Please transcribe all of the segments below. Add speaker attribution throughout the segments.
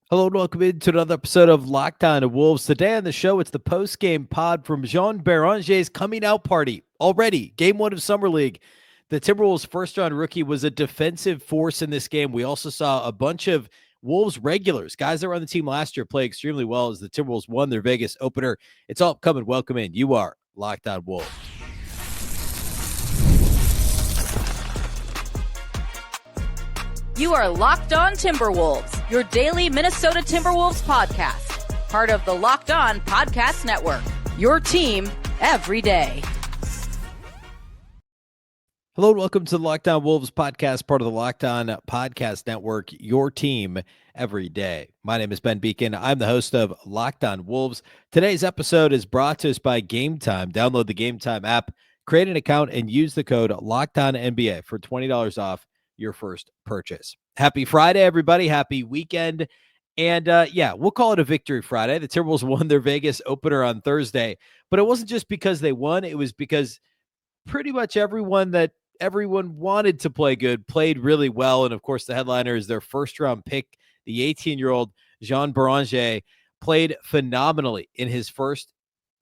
Speaker 1: Hello and welcome into another episode of Locked On Wolves. Today on the show, it's the post-game pod from Joan Beringer's coming out party. Already, game one of Summer League. The Timberwolves' first-round rookie was a defensive force in this game. We also saw a bunch of Wolves regulars, guys that were on the team last year, play extremely well as the Timberwolves won their Vegas opener. It's all coming. Welcome in. You are Locked On Wolves.
Speaker 2: You are Locked On Timberwolves, your daily Minnesota Timberwolves podcast. Part of the Locked On Podcast Network, your team every day.
Speaker 1: Hello and welcome to the Locked On Wolves podcast, part of the Locked On Podcast Network, your team every day. My name is Ben Beecken. I'm the host of Locked On Wolves. Today's episode is brought to us by Gametime. Download the Gametime app, create an account, and use the code LOCKEDONNBA for $20 off your first purchase. Happy Friday, everybody. Happy weekend. And we'll call it a victory Friday. The Timberwolves won their Vegas opener on Thursday, but it wasn't just because they won. It was because pretty much everyone wanted to play good played really well. And of course, the headliner is their first round pick. The 18-year-old Joan Beringer played phenomenally in his first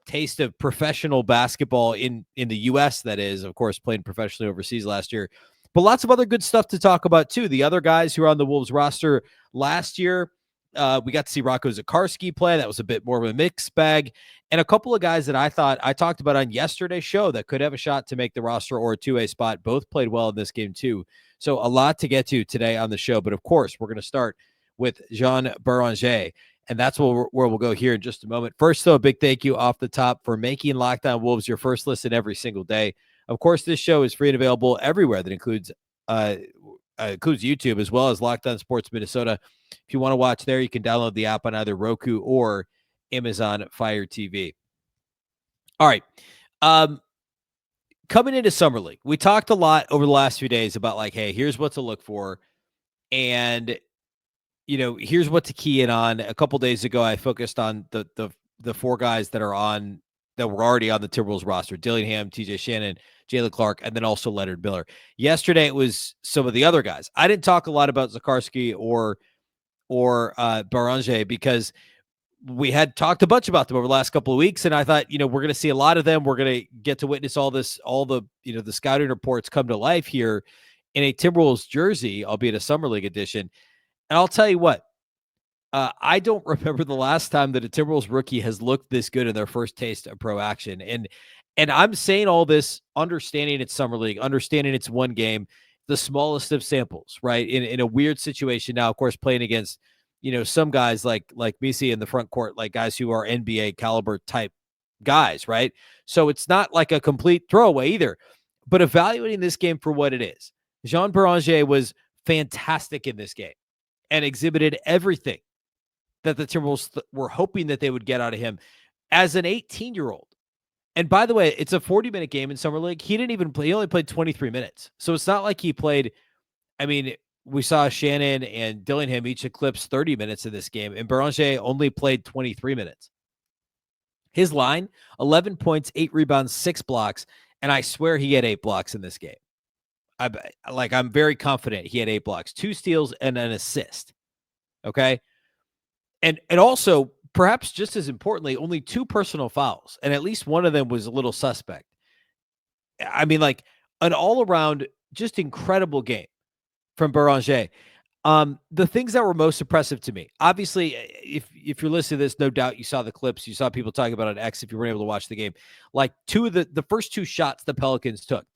Speaker 1: taste of professional basketball in the U.S. That is, of course, playing professionally overseas last year. But lots of other good stuff to talk about, too. The other guys who were on the Wolves roster last year, we got to see Rocco Zakarski play. That was a bit more of a mixed bag. And a couple of guys that I thought I talked about on yesterday's show that could have a shot to make the roster or a two-way spot, both played well in this game, too. So a lot to get to today on the show. But, of course, we're going to start with Joan Beringer. And that's where we'll go here in just a moment. First, though, a big thank you off the top for making Locked On Wolves your first listen every single day. Of course, this show is free and available everywhere. That includes YouTube as well as Locked On Sports Minnesota. If you want to watch there, you can download the app on either Roku or Amazon Fire TV. All right. Coming into Summer League, we talked a lot over the last few days about like, hey, here's what to look for. And, here's what to key in on. A couple days ago, I focused on the four guys that were already on the Timberwolves roster: Dillingham, TJ Shannon, Jaylen Clark, and then also Leonard Miller. Yesterday, it was some of the other guys. I didn't talk a lot about Zakarski or Beringer because we had talked a bunch about them over the last couple of weeks, and I thought, we're going to see a lot of them. We're going to get to witness all the the scouting reports come to life here in a Timberwolves jersey, albeit a Summer League edition. And I'll tell you what, I don't remember the last time that a Timberwolves rookie has looked this good in their first taste of pro action. And I'm saying all this, understanding it's Summer League, understanding it's one game, the smallest of samples, right? In a weird situation now, of course, playing against, some guys like Misi in the front court, like guys who are NBA caliber type guys, right? So it's not like a complete throwaway either. But evaluating this game for what it is, Joan Beringer was fantastic in this game and exhibited everything that the Timberwolves were hoping that they would get out of him as an 18-year-old. And by the way, it's a 40-minute game in Summer League. He didn't even play. He only played 23 minutes. So it's not like he played. I mean, we saw Shannon and Dillingham each eclipse 30 minutes in this game, and Beringer only played 23 minutes. His line, 11 points, 8 rebounds, 6 blocks, and I swear he had 8 blocks in this game. I'm very confident he had 8 blocks, 2 steals, and an assist. Okay? And also, perhaps just as importantly, only 2 personal fouls, and at least one of them was a little suspect. I mean, like an all-around, just incredible game from Beringer. The things that were most impressive to me, obviously, if you're listening to this, no doubt you saw the clips. You saw people talking about it on X if you weren't able to watch the game. Like the first 2 shots the Pelicans took,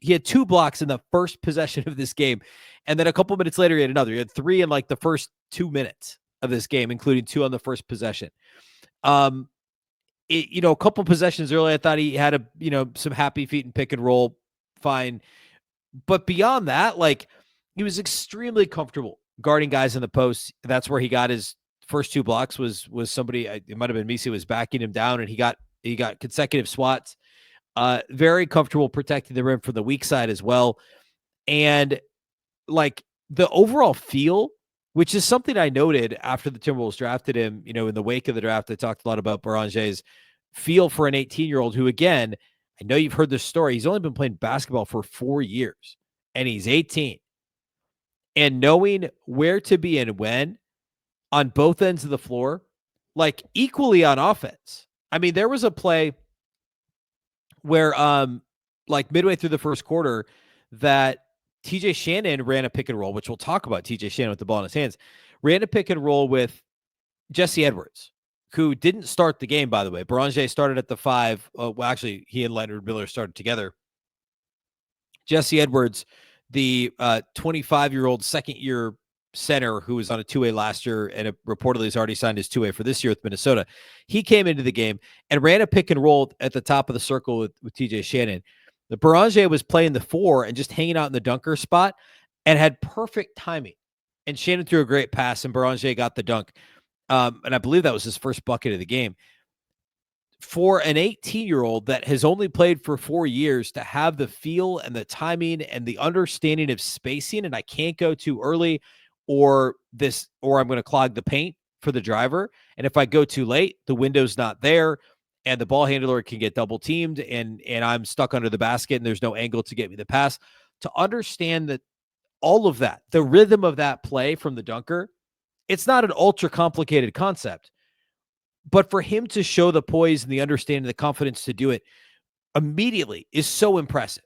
Speaker 1: he had 2 blocks in the first possession of this game, and then a couple minutes later he had another. He had 3 in like the first 2 minutes of this game, including 2 on the first possession. A couple possessions early, I thought he had some happy feet and pick and roll, fine. But beyond that, like, he was extremely comfortable guarding guys in the post. That's where he got his first 2 blocks was somebody, it might have been Misi, was backing him down, and he got consecutive swats. Very comfortable protecting the rim from the weak side as well. And like the overall feel, which is something I noted after the Timberwolves drafted him, in the wake of the draft, I talked a lot about Beranger's feel for an 18-year-old who, again, I know you've heard this story. He's only been playing basketball for 4 years, and he's 18. And knowing where to be and when, on both ends of the floor, like equally on offense. I mean, there was a play where like midway through the first quarter that TJ Shannon ran a pick and roll, which we'll talk about. TJ Shannon with the ball in his hands ran a pick and roll with Jesse Edwards, who didn't start the game, by the way. Beringer started at the 5. Well, actually, he and Leonard Miller started together. Jesse Edwards, the 25-year-old second-year center who was on a 2A last year and reportedly has already signed his 2A for this year with Minnesota. He came into the game and ran a pick and roll at the top of the circle with TJ Shannon. The Beringer was playing the 4 and just hanging out in the dunker spot and had perfect timing. And Shannon threw a great pass and Beringer got the dunk. And I believe that was his first bucket of the game. For an 18-year-old that has only played for 4 years to have the feel and the timing and the understanding of spacing, and I can't go too early or I'm going to clog the paint for the driver. And if I go too late, the window's not there and the ball handler can get double teamed and I'm stuck under the basket and there's no angle to get me the pass. To understand that all of that, the rhythm of that play from the dunker, it's not an ultra complicated concept. But for him to show the poise and the understanding, the confidence to do it immediately is so impressive.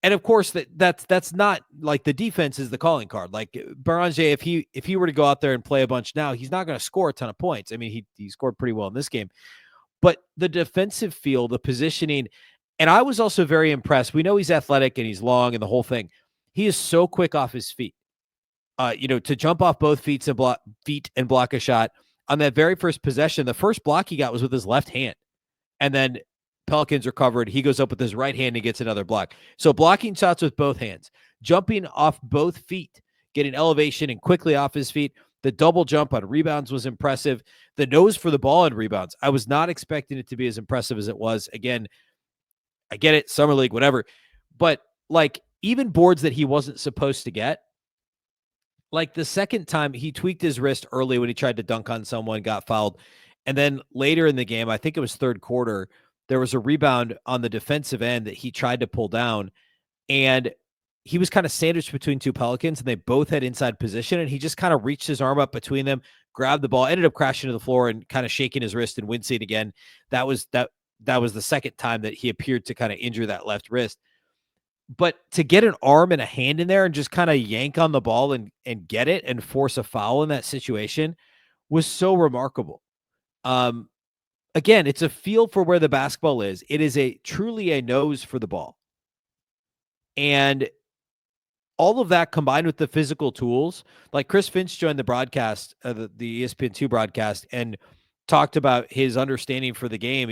Speaker 1: And of course, that's not like the defense is the calling card. Like Beringer, if he were to go out there and play a bunch now, he's not going to score a ton of points. I mean, he scored pretty well in this game. But the defensive feel, the positioning, and I was also very impressed. We know he's athletic and he's long and the whole thing. He is so quick off his feet. To jump off both feet and block a shot. On that very first possession, the first block he got was with his left hand. And then Pelicans recovered. He goes up with his right hand and gets another block. So blocking shots with both hands, jumping off both feet, getting elevation and quickly off his feet. The double jump on rebounds was impressive. The nose for the ball on rebounds, I was not expecting it to be as impressive as it was. Again, I get it, summer league, whatever. But like even boards that he wasn't supposed to get, like the second time he tweaked his wrist early when he tried to dunk on someone, got fouled. And then later in the game, I think it was third quarter, there was a rebound on the defensive end that he tried to pull down. And he was kind of sandwiched between two Pelicans and they both had inside position. And he just kind of reached his arm up between them, grabbed the ball, ended up crashing to the floor and kind of shaking his wrist and wincing again. That was the second time that he appeared to kind of injure that left wrist. But to get an arm and a hand in there and just kind of yank on the ball and get it and force a foul in that situation was so remarkable. Again, it's a feel for where the basketball is. It is truly a nose for the ball. And all of that combined with the physical tools, like Chris Finch joined the broadcast, the ESPN2 broadcast, and talked about his understanding for the game,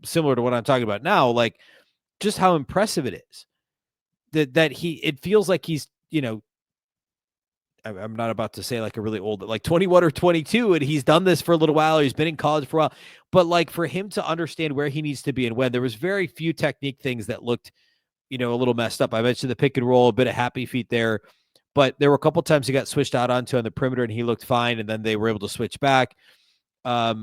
Speaker 1: similar to what I'm talking about now, like just how impressive it is. It feels like he's, I'm not about to say like a really old, like 21 or 22, and he's done this for a little while. He's been in college for a while, but like for him to understand where he needs to be and when, there was very few technique things that looked, a little messed up. I mentioned the pick and roll, a bit of happy feet there, but there were a couple times he got switched out onto on the perimeter and he looked fine. And then they were able to switch back. There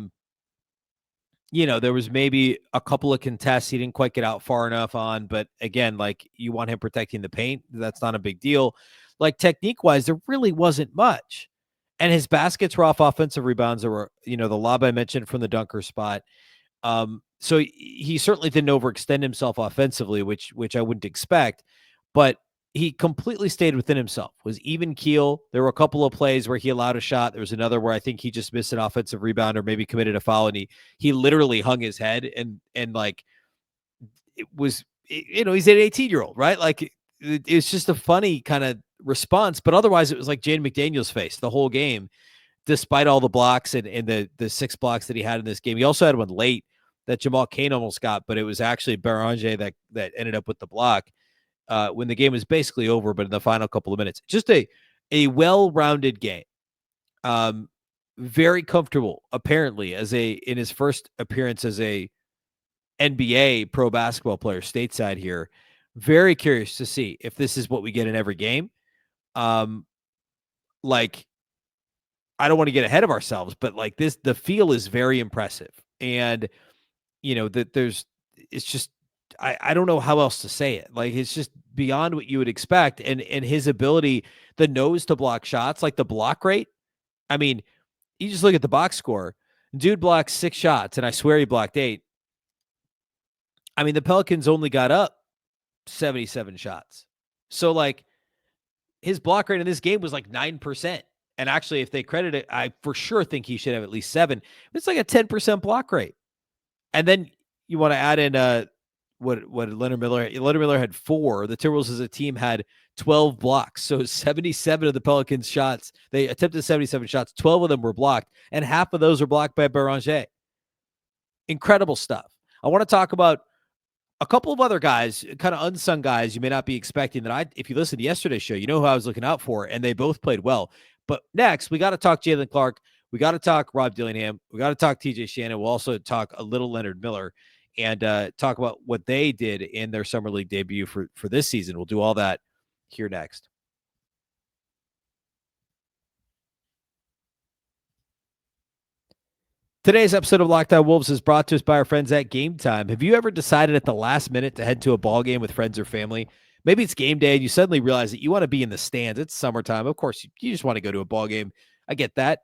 Speaker 1: was maybe a couple of contests he didn't quite get out far enough on, but again, like you want him protecting the paint. That's not a big deal. Like technique wise, there really wasn't much. And his baskets were off offensive rebounds. There were, the lob I mentioned from the dunker spot. So he certainly didn't overextend himself offensively, which I wouldn't expect, but he completely stayed within himself, was even keel. There were a couple of plays where he allowed a shot. There was another where I think he just missed an offensive rebound or maybe committed a foul, and he literally hung his head and like it was, he's an 18-year-old, right? Like it's just a funny kind of response, but otherwise it was like Jaden McDaniel's face the whole game, despite all the blocks and the 6 blocks that he had in this game. He also had one late that Jamal Cain almost got, but it was actually Beringer that ended up with the block. When the game was basically over, but in the final couple of minutes, just a well-rounded game. Very comfortable, apparently, in his first appearance as a NBA pro basketball player stateside here. Very curious to see if this is what we get in every game. Like, I don't want to get ahead of ourselves, but like the feel is very impressive. And, it's just, I don't know how else to say it. Like, it's just beyond what you would expect. And his ability, the nose to block shots, like the block rate. I mean, You just look at the box score. Dude blocked 6 shots, and I swear he blocked 8. I mean, the Pelicans only got up 77 shots. So, like, his block rate in this game was like 9%. And actually, if they credit it, I for sure think he should have at least 7. It's like a 10% block rate. And then you want to add in what Leonard Miller had 4. The Timberwolves as a team had 12 blocks. So 77 of the Pelicans shots, they attempted 77 shots. 12 of them were blocked, and half of those were blocked by Beringer. Incredible stuff. I want to talk about a couple of other guys, kind of unsung guys you may not be expecting that if you listen to yesterday's show, you know who I was looking out for, and they both played well. But next, we got to talk Jaylen Clark. We got to talk Rob Dillingham. We got to talk TJ Shannon. We'll also talk a little Leonard Miller and talk about what they did in their summer league debut for this season. We'll do all that here next. Today's episode of Locked On Wolves is brought to us by our friends at Gametime. Have you ever decided at the last minute to head to a ball game with friends or family? Maybe it's game day and you suddenly realize that you want to be in the stands. It's summertime. Of course, you just want to go to a ball game. I get that.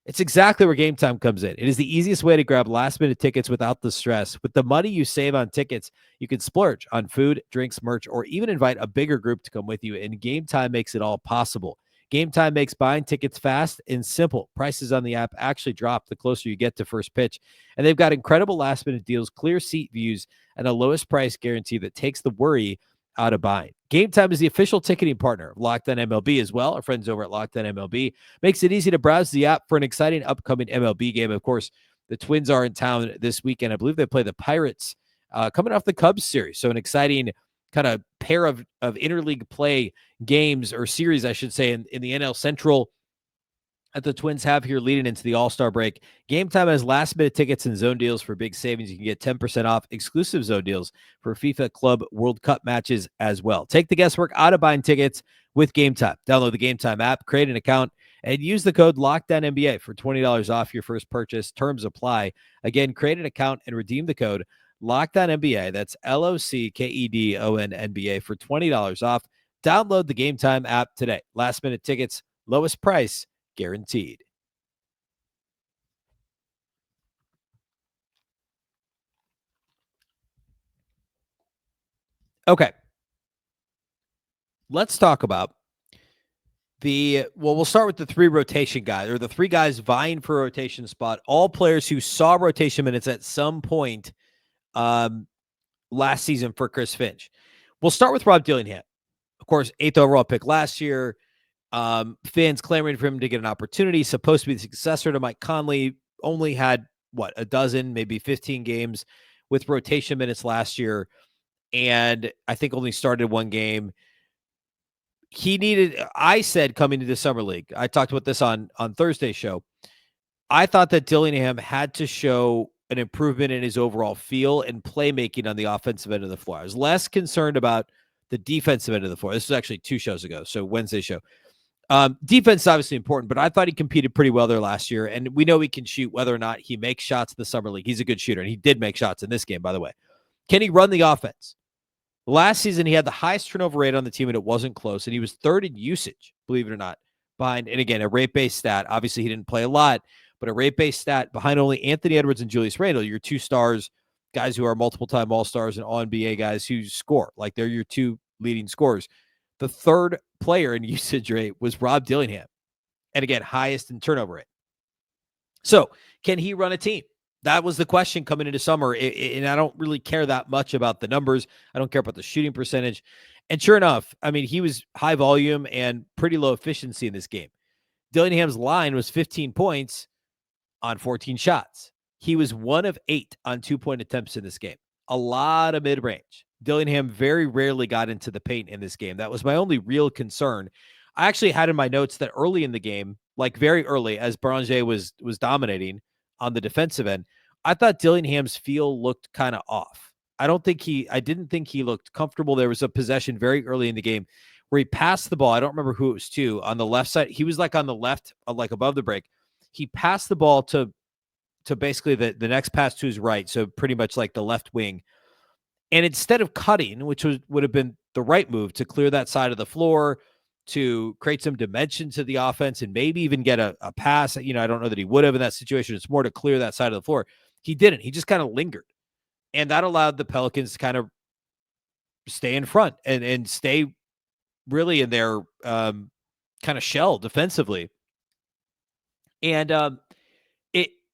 Speaker 1: It's exactly where Gametime comes in. It is the easiest way to grab last-minute tickets without the stress. With the money you save on tickets, you can splurge on food, drinks, merch, or even invite a bigger group to come with you, and Gametime makes it all possible. Gametime makes buying tickets fast and simple. Prices on the app actually drop the closer you get to first pitch, and they've got incredible last-minute deals, clear seat views, and a lowest price guarantee that takes the worry out of buying. Gametime is the official ticketing partner of Locked On MLB as well. Our friends over at Locked On MLB makes it easy to browse the app for an exciting upcoming MLB game. Of course, the Twins are in town this weekend. I believe they play the Pirates coming off the Cubs series. So an exciting kind of pair of interleague play games, or series, I should say, in the NL Central that the Twins have here leading into the All-Star break. Gametime has last-minute tickets and zone deals for big savings. You can get 10% off exclusive zone deals for FIFA Club World Cup matches as well. Take the guesswork out of buying tickets with Gametime. Download the Gametime app, create an account, and use the code LOCKDOWNNBA for $20 off your first purchase. Terms apply. Again, create an account and redeem the code LOCKDOWNNBA. That's LOCKEDONNBA for $20 off. Download the Gametime app today. Last-minute tickets, lowest price guaranteed. Okay. Let's talk about we'll start with the 3 rotation guys, or the 3 guys vying for a rotation spot, all players who saw rotation minutes at some point last season for Chris Finch. We'll start with Rob Dillingham. Of course, 8th overall pick last year. Fans clamoring for him to get an opportunity. Supposed to be the successor to Mike Conley. Only had, a dozen, maybe 15 games with rotation minutes last year. And I think only started 1 game. I said coming to the summer league, I talked about this on Thursday's show. I thought that Dillingham had to show an improvement in his overall feel and playmaking on the offensive end of the floor. I was less concerned about the defensive end of the floor. This was actually 2 shows ago, so Wednesday's show. Defense is obviously important, but I thought he competed pretty well there last year, and we know he can shoot whether or not he makes shots in the summer league. He's a good shooter, and he did make shots in this game, by the way. Can he run the offense? Last season, he had the highest turnover rate on the team, and it wasn't close, and he was 3rd in usage, believe it or not, behind, and again, a rate-based stat. Obviously, he didn't play a lot, but a rate-based stat behind only Anthony Edwards and Julius Randle, your 2 stars, guys who are multiple-time All-Stars and All-NBA guys who score. Like, they're your 2 leading scorers. The 3rd player in usage rate was Rob Dillingham. And again, highest in turnover rate. So, can he run a team? That was the question coming into summer. And I don't really care that much about the numbers. I don't care about the shooting percentage. And sure enough, I mean, he was high volume and pretty low efficiency in this game. Dillingham's line was 15 points on 14 shots. He was 1 of 8 on 2-point attempts in this game. A lot of mid-range. Dillingham very rarely got into the paint in this game. That was my only real concern. I actually had in my notes that early in the game, like very early, as Beringer was dominating on the defensive end, I thought Dillingham's feel looked kind of off. I didn't think he looked comfortable. There was a possession very early in the game where he passed the ball. I don't remember who it was to, on the left side. He was like on the left, like above the break. He passed the ball to basically the next pass to his right. So pretty much like the left wing. And instead of cutting, which would have been the right move to clear that side of the floor, to create some dimension to the offense and maybe even get a pass. I don't know that he would have in that situation. It's more to clear that side of the floor. He didn't. He just kind of lingered. And that allowed the Pelicans to kind of stay in front and stay really in their kind of shell defensively. And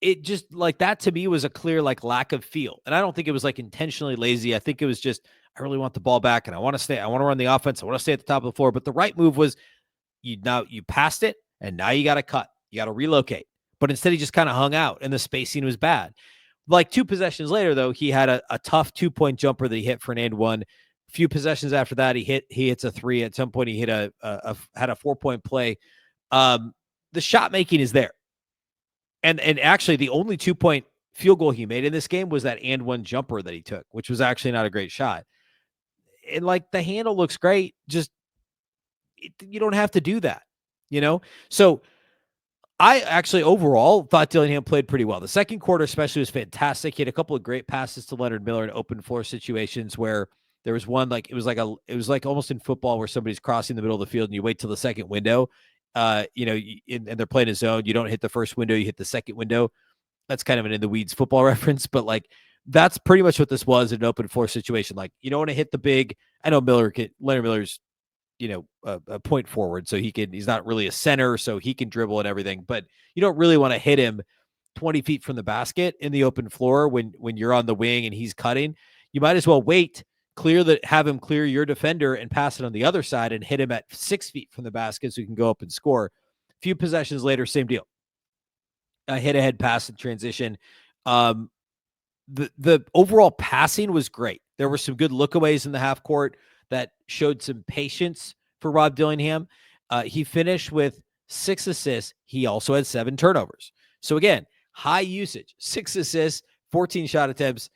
Speaker 1: it just like that to me was a clear lack of feel. And I don't think it was intentionally lazy. I think it was just, I really want the ball back and I want to run the offense. I want to stay at the top of the floor. But the right move was you passed it and now you got to cut. You got to relocate. But instead he just kind of hung out and the spacing was bad. 2 possessions later, though, he had a tough 2-point jumper that he hit for an and one. A few possessions after that, he hits a 3. At some point, he hit had a 4-point play. The shot making is there. And actually, the only 2-point field goal he made in this game was that and one jumper that he took, which was actually not a great shot. And the handle looks great. Just you don't have to do that, So I actually overall thought Dillingham played pretty well. The second quarter especially was fantastic. He had a couple of great passes to Leonard Miller in open floor situations where there was one it was like almost in football where somebody's crossing the middle of the field and you wait till the second window. And they're playing a zone. You don't hit the first window, you hit the second window. That's kind of an in the weeds football reference, but that's pretty much what this was in an open floor situation. You don't want to hit the big. I know Leonard Miller's a point forward, so he's not really a center, so he can dribble and everything, but you don't really want to hit him 20 feet from the basket in the open floor when you're on the wing and he's cutting. You might as well have him clear your defender and pass it on the other side and hit him at 6 feet from the basket so he can go up and score. A few possessions later, same deal. A hit-ahead pass in transition. The overall passing was great. There were some good lookaways in the half court that showed some patience for Rob Dillingham. He finished with 6 assists. He also had 7 turnovers. So again, high usage, 6 assists, 14 shot attempts,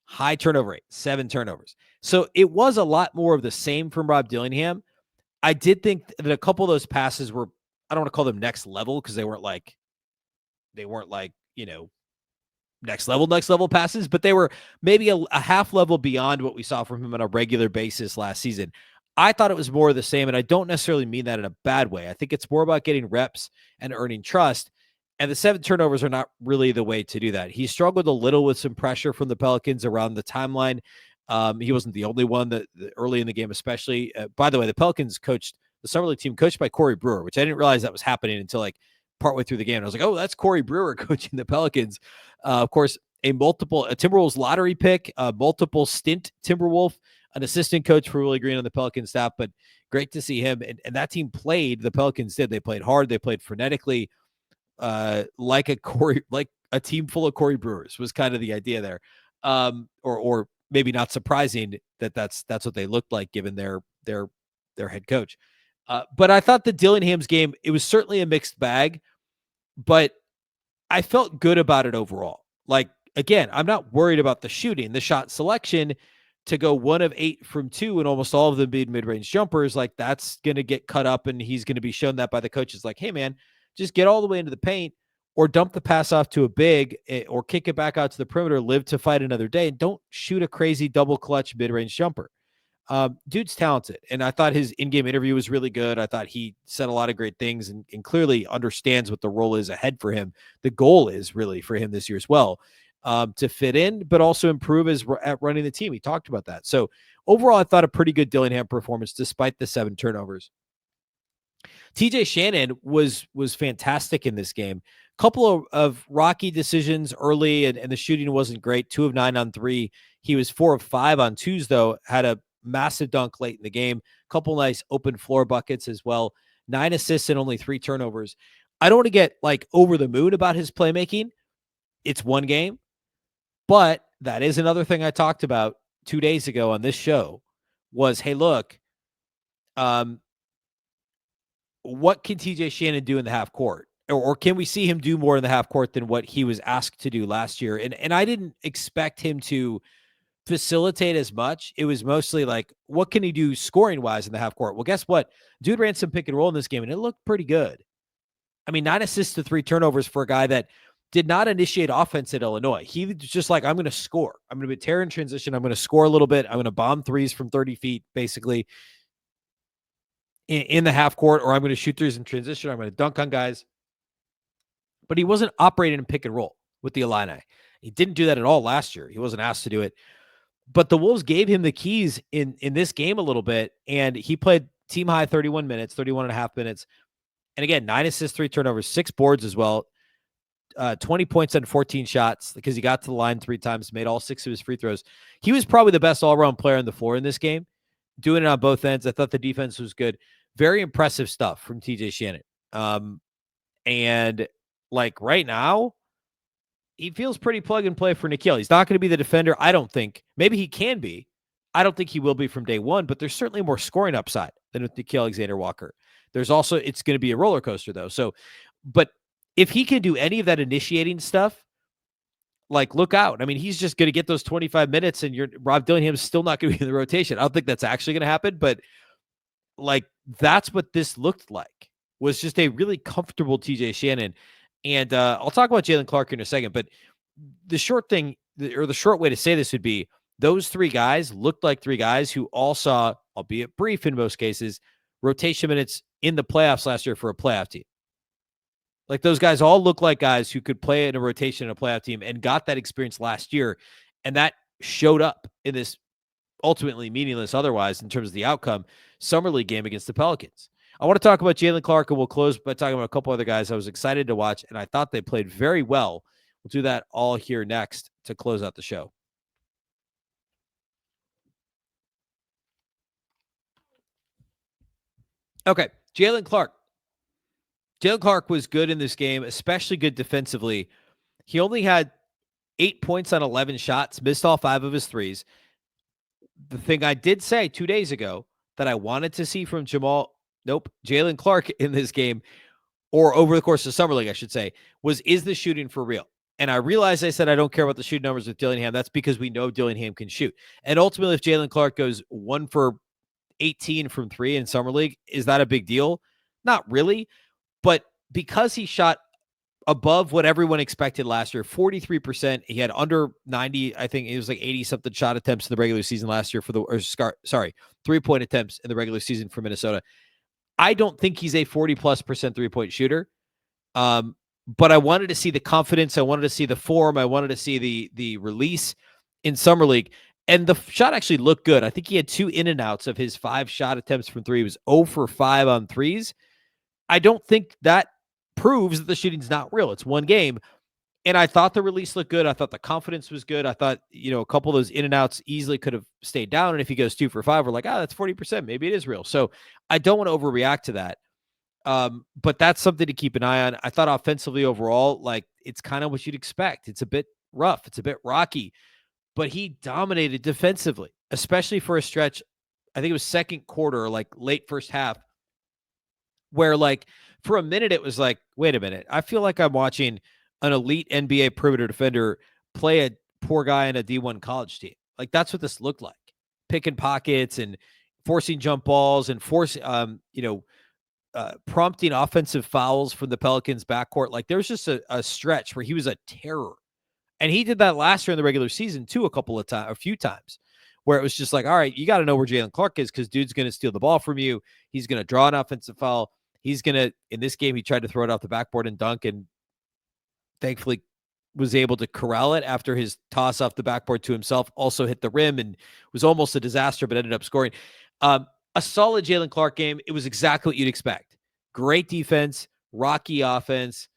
Speaker 1: high turnover rate, 7 turnovers. So it was a lot more of the same from Rob Dillingham. I did think that a couple of those passes were, I don't want to call them next level because they weren't next level passes, but they were maybe a half level beyond what we saw from him on a regular basis last season. I thought it was more of the same, and I don't necessarily mean that in a bad way. I think it's more about getting reps and earning trust, and the 7 turnovers are not really the way to do that. He struggled a little with some pressure from the Pelicans around the timeline. He wasn't the only one that early in the game, especially. By the way, the Pelicans the summer league team coached by Corey Brewer, which I didn't realize that was happening until partway through the game. And I was like, oh, that's Corey Brewer coaching the Pelicans. Of course, a Timberwolves lottery pick, multiple stint Timberwolf, an assistant coach for Willie Green on the Pelicans staff, but great to see him. And that team the Pelicans did. They played hard. They played frenetically, like a team full of Corey Brewers was kind of the idea there. Or maybe not surprising that's what they looked like given their head coach. But I thought the Dillingham's game, it was certainly a mixed bag, but I felt good about it overall. Again, I'm not worried about the shooting, the shot selection to go 1 of 8 from 2 and almost all of them being mid-range jumpers. That's going to get cut up and he's going to be shown that by the coaches. Hey man, just get all the way into the paint or dump the pass off to a big or kick it back out to the perimeter, live to fight another day. And don't shoot a crazy double clutch mid-range jumper. Dude's talented, and I thought his in-game interview was really good. I thought he said a lot of great things and clearly understands what the role is ahead for him. The goal is really for him this year as well, to fit in, but also improve at running the team. He talked about that. So overall, I thought a pretty good Dillingham performance despite the 7 turnovers. TJ Shannon was fantastic in this game. Couple of rocky decisions early, and the shooting wasn't great. 2 of 9 on 3. He was 4 of 5 on 2s, though. Had a massive dunk late in the game. Couple nice open floor buckets as well. 9 assists and only 3 turnovers. I don't want to get over the moon about his playmaking. It's one game, but that is another thing I talked about 2 days ago on this show was, hey, look, what can TJ Shannon do in the half court? Or can we see him do more in the half court than what he was asked to do last year? And I didn't expect him to facilitate as much. It was mostly what can he do scoring wise in the half court? Well, guess what? Dude ran some pick and roll in this game and it looked pretty good. I mean, 9 assists to 3 turnovers for a guy that did not initiate offense at Illinois. He was just I'm going to score. I'm going to tear in transition. I'm going to score a little bit. I'm going to bomb threes from 30 feet, basically. in the half court, or I'm going to shoot threes in transition. I'm going to dunk on guys. But he wasn't operating in pick and roll with the Illini. He didn't do that at all last year. He wasn't asked to do it. But the Wolves gave him the keys in this game a little bit, and he played team high 31 minutes, 31 and a half minutes. And again, 9 assists, 3 turnovers, 6 boards as well, 20 points on 14 shots because he got to the line 3 times, made all 6 of his free throws. He was probably the best all-around player on the floor in this game, doing it on both ends. I thought the defense was good. Very impressive stuff from TJ Shannon. And like right now, he feels pretty plug and play for Nickeil. He's not going to be the defender, I don't think. Maybe he can be. I don't think he will be from day one, but there's certainly more scoring upside than with Nickeil Alexander-Walker. There's also, it's going to be a roller coaster though. So, but if he can do any of that initiating stuff, like look out. I mean, he's just going to get those 25 minutes and Rob Dillingham's still not going to be in the rotation. I don't think that's actually going to happen, but like that's what this looked like, was just a really comfortable TJ Shannon. And I'll talk about Jaylen Clark in a second, but the short thing, or the short way to say this would be, those 3 guys looked like 3 guys who all saw, albeit brief in most cases, rotation minutes in the playoffs last year for a playoff team. Like those guys all look like guys who could play in a rotation in a playoff team and got that experience last year. And that showed up in this ultimately meaningless otherwise in terms of the outcome summer league game against the Pelicans. I want to talk about Jaylen Clark, and we'll close by talking about a couple other guys I was excited to watch, and I thought they played very well. We'll do that all here next to close out the show. Okay, Jaylen Clark. Jaylen Clark was good in this game, especially good defensively. He only had 8 points on 11 shots, missed all 5 of his threes. The thing I did say 2 days ago that I wanted to see from Jaylen Clark in this game, or over the course of summer league, I should say, is the shooting for real? And I realized I said I don't care about the shooting numbers with Dillingham. That's because we know Dillingham can shoot. And ultimately, if Jaylen Clark goes 1 for 18 from 3 in summer league, is that a big deal? Not really. But because he shot above what everyone expected last year, 43%, he had under 90, I think it was like 80-something shot attempts in the regular season last year 3-point attempts in the regular season for Minnesota. I don't think he's a 40+% 3-point shooter. But I wanted to see the confidence. I wanted to see the form. I wanted to see the release in summer league. And the shot actually looked good. I think he had 2 in and outs of his 5 shot attempts from 3. He was 0 for 5 on threes. I don't think that proves that the shooting's not real. It's one game. And I thought the release looked good. I thought the confidence was good. I thought, a couple of those in and outs easily could have stayed down. And if he goes 2 for 5, we're like, that's 40%. Maybe it is real. So I don't want to overreact to that. But that's something to keep an eye on. I thought offensively overall, like it's kind of what you'd expect. It's a bit rough. It's a bit rocky, but he dominated defensively, especially for a stretch. I think it was second quarter, like late first half, where like for a minute, it was like, wait a minute. I feel like I'm watching an elite NBA perimeter defender play a poor guy in a D1 college team. Like that's what this looked like, picking pockets and forcing jump balls and prompting offensive fouls from the Pelicans backcourt. Like there was just a stretch where he was a terror. And he did that last year in the regular season too, a few times, where it was just like, all right, you got to know where Jaylen Clark is because dude's going to steal the ball from you. He's going to draw an offensive foul. He's going to, in this game, he tried to throw it off the backboard and dunk, and thankfully was able to corral it after his toss off the backboard to himself, also hit the rim and was almost a disaster, but ended up scoring. A solid Jaylen Clark game. It was exactly what you'd expect. Great defense, rocky offense,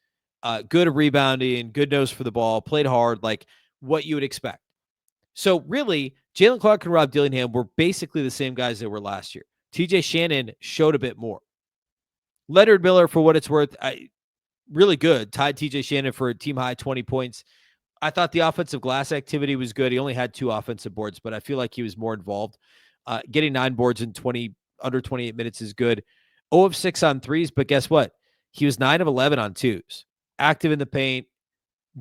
Speaker 1: good rebounding, good nose for the ball, played hard, like what you would expect. So really, Jaylen Clark and Rob Dillingham were basically the same guys they were last year. TJ Shannon showed a bit more. Leonard Miller, for what it's worth, really good. Tied TJ Shannon for a team high 20 points. I thought the offensive glass activity was good. He only had 2 offensive boards, but I feel like he was more involved. Getting 9 boards in under 28 minutes is good. 0 of 6 on threes, but guess what? He was 9 of 11 on twos. Active in the paint.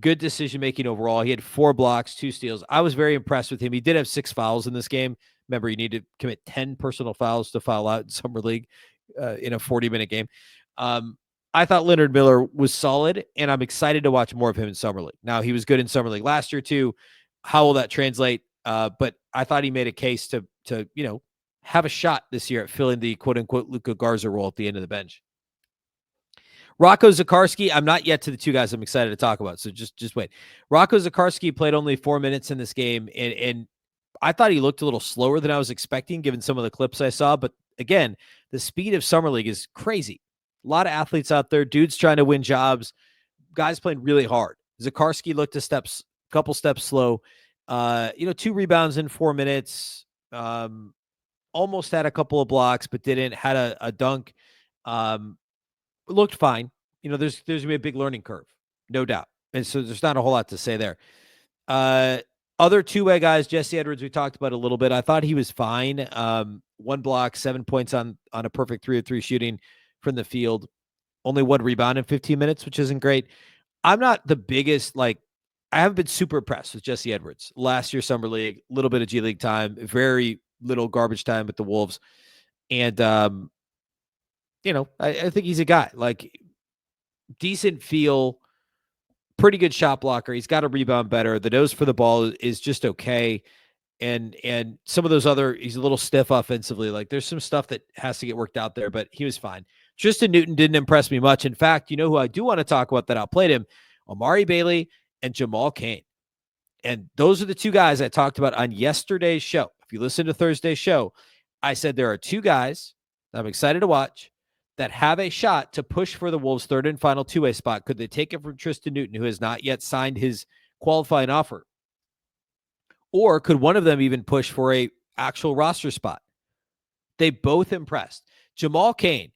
Speaker 1: Good decision-making overall. He had 4 blocks, 2 steals. I was very impressed with him. He did have 6 fouls in this game. Remember, you need to commit 10 personal fouls to foul out in summer league in a 40-minute game. I thought Leonard Miller was solid, and I'm excited to watch more of him in summer league. Now, he was good in summer league last year too. How will that translate? But I thought he made a case to have a shot this year at filling the quote-unquote Luka Garza role at the end of the bench. Rocco Zikarsky, I'm not yet to the two guys I'm excited to talk about, so just wait. Rocco Zikarsky played only 4 minutes in this game, and I thought he looked a little slower than I was expecting, given some of the clips I saw. But again, the speed of Summer League is crazy. A lot of athletes out there, dudes trying to win jobs, guys playing really hard. Zikarsky looked a couple steps slow. 2 rebounds in 4 minutes. Almost had a couple of blocks, but didn't. Had a dunk. Looked fine. There's gonna be a big learning curve, no doubt. And so there's not a whole lot to say there. Other two-way guys, Jesse Edwards, we talked about a little bit. I thought he was fine. 1 block, 7 points on a perfect 3 of 3 shooting from the field. Only 1 rebound in 15 minutes, which isn't great. I'm not the biggest, I haven't been super impressed with Jesse Edwards. Last year, Summer League, a little bit of G League time, very little garbage time with the Wolves. And, I think he's a guy, decent feel, pretty good shot blocker. He's got to rebound better. The nose for the ball is just okay. And some of those he's a little stiff offensively. There's some stuff that has to get worked out there, but he was fine. Tristan Newton didn't impress me much. In fact, you know who I do want to talk about that outplayed him? Amari Bailey and Jamal Cain. And those are the 2 guys I talked about on yesterday's show. If you listen to Thursday's show, I said there are 2 guys that I'm excited to watch that have a shot to push for the Wolves' 3rd and final 2-way spot. Could they take it from Tristan Newton, who has not yet signed his qualifying offer? Or could one of them even push for a actual roster spot? They both impressed. Jamal Cain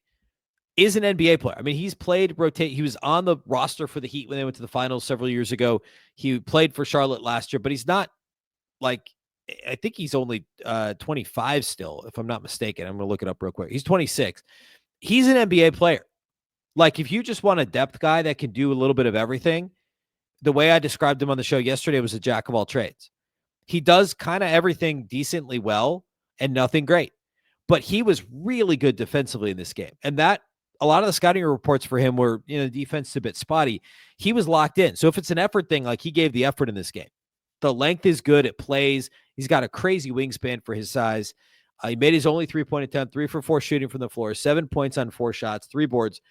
Speaker 1: is an NBA player. I mean, he's played he was on the roster for the Heat when they went to the finals several years ago. He played for Charlotte last year, but he's not I think he's only 25 still, if I'm not mistaken. I'm going to look it up real quick. He's 26. He's an NBA player. If you just want a depth guy that can do a little bit of everything, the way I described him on the show yesterday was a jack of all trades. He does kind of everything decently well and nothing great, but he was really good defensively in this game. And that a lot of the scouting reports for him were, the defense is a bit spotty. He was locked in. So if it's an effort thing, he gave the effort in this game. The length is good. It plays. He's got a crazy wingspan for his size. He made his only 3-point attempt, 3 for 4 shooting from the floor, 7 points on 4 shots, 3 boards,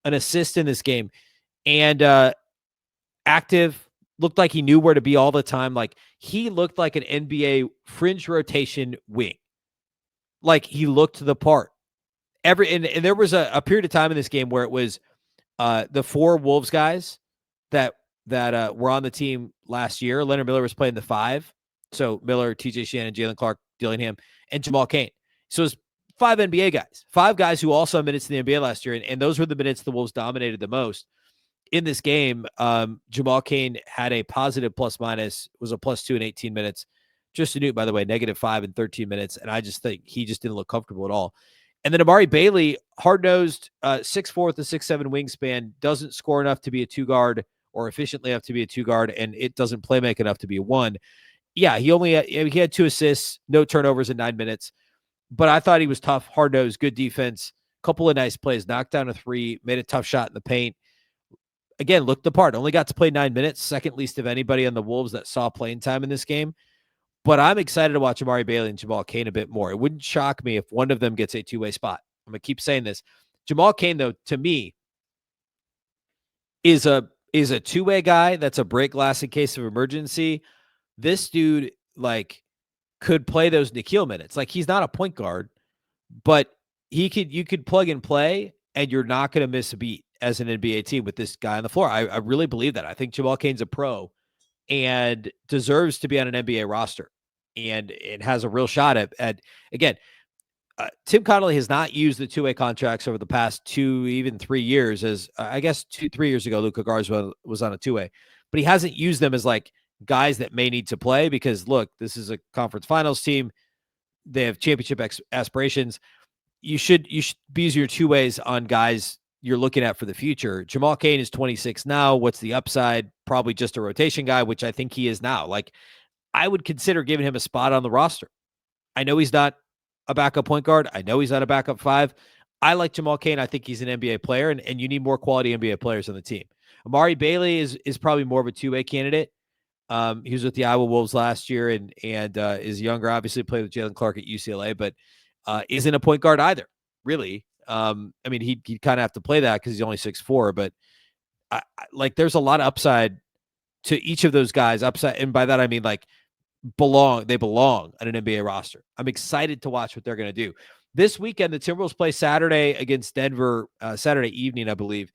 Speaker 1: an assist in this game. And active, looked like he knew where to be all the time. He looked like an NBA fringe rotation wing. He looked the part. And there was a period of time in this game where it was the 4 Wolves guys that were on the team last year. Leonard Miller was playing the 5. So Miller, TJ Shannon, Jaylen Clark, Dillingham, and Jamal Cain. So it's 5 NBA guys, 5 guys who also had minutes in the NBA last year. And those were the minutes the Wolves dominated the most. In this game, Jamal Cain had a positive plus-minus, was a +2 in 18 minutes. Tristan Newton, by the way, -5 in 13 minutes. And I just think he just didn't look comfortable at all. And then Amari Bailey, hard-nosed, 6'4" with a 6'7" wingspan, doesn't score enough to be a 2-guard or efficiently enough to be a 2-guard, and it doesn't play make enough to be a 1. Yeah, he had 2 assists, no turnovers in 9 minutes. But I thought he was tough, hard-nosed, good defense, couple of nice plays, knocked down a 3, made a tough shot in the paint. Again, looked the part. Only got to play 9 minutes, second least of anybody on the Wolves that saw playing time in this game. But I'm excited to watch Amari Bailey and Jamal Cain a bit more. It wouldn't shock me if one of them gets a 2-way spot. I'm going to keep saying this. Jamal Cain, though, to me, is a 2-way guy that's a break glass in case of emergency. This dude, could play those Nikhil minutes. He's not a point guard, but you could plug and play, and you're not going to miss a beat as an NBA team with this guy on the floor. I really believe that. I think Jamal Cain's a pro and deserves to be on an NBA roster, and it has a real shot at again, Tim Conley has not used the 2-way contracts over the past 2, even 3 years. As I guess 2-3 years ago, Luka Garza was on a 2-way, but he hasn't used them as guys that may need to play because look, this is a conference finals team. They have championship aspirations. You should be using your 2-ways on guys you're looking at for the future. Jamal Cain is 26 now. What's the upside? Probably just a rotation guy, which I think he is now. I would consider giving him a spot on the roster. I know he's not a backup point guard. I know he's not a backup 5. I like Jamal Cain. I think he's an NBA player, and you need more quality NBA players on the team. Amari Bailey is probably more of a 2-way candidate. He was with the Iowa Wolves last year and is younger, obviously played with Jaylen Clark at UCLA, but isn't a point guard either, really. I mean, he'd kind of have to play that because he's only 6'4", but like there's a lot of upside to each of those guys. Upside, and by that I mean like they belong on an NBA roster. I'm excited to watch what they're going to do. This weekend, the Timberwolves play Saturday against Denver, Saturday evening, I believe.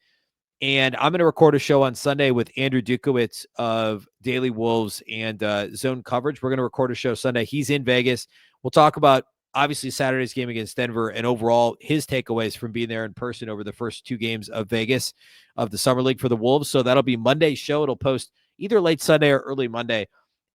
Speaker 1: And I'm going to record a show on Sunday with Andrew Dukowitz of Daily Wolves and Zone Coverage. We're going to record a show Sunday. He's in Vegas. We'll talk about, obviously, Saturday's game against Denver and overall his takeaways from being there in person over the first 2 games of Vegas of the Summer League for the Wolves. So that'll be Monday's show. It'll post either late Sunday or early Monday.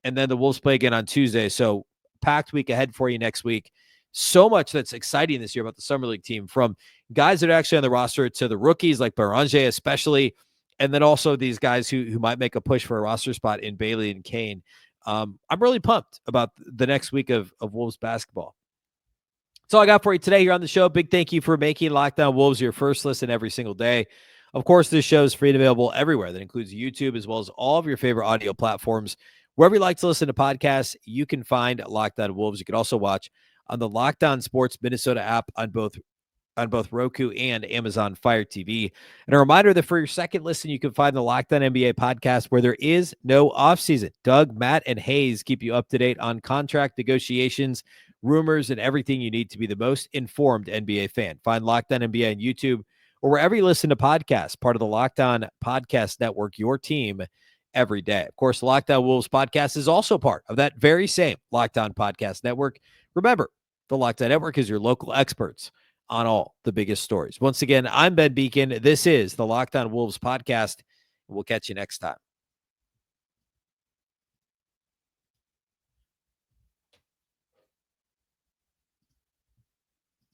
Speaker 1: And then the Wolves play again on Tuesday. So packed week ahead for you next week. So much that's exciting this year about the Summer League team, from guys that are actually on the roster to the rookies like Beringer especially, and then also these guys who might make a push for a roster spot in Bailey and Cain. I'm really pumped about the next week of Wolves basketball. That's all I got for you today here on the show. Big thank you for making Locked On Wolves your first listen every single day. Of course, this show is free and available everywhere. That includes YouTube as well as all of your favorite audio platforms. Wherever you like to listen to podcasts, you can find Locked On Wolves. You can also watch on the Locked On Sports Minnesota app on both Roku and Amazon Fire TV. And a reminder that for your second listen, you can find the Locked On NBA podcast where there is no offseason. Doug, Matt, and Hayes keep you up to date on contract negotiations, rumors, and everything you need to be the most informed NBA fan. Find Locked On NBA on YouTube or wherever you listen to podcasts, part of the Locked On Podcast Network, your team every day. Of course, the Locked On Wolves podcast is also part of that very same Locked On Podcast Network. Remember, the Locked On Network is your local experts on all the biggest stories. Once again, I'm Ben Beecken. This is the Locked On Wolves podcast. We'll catch you next time.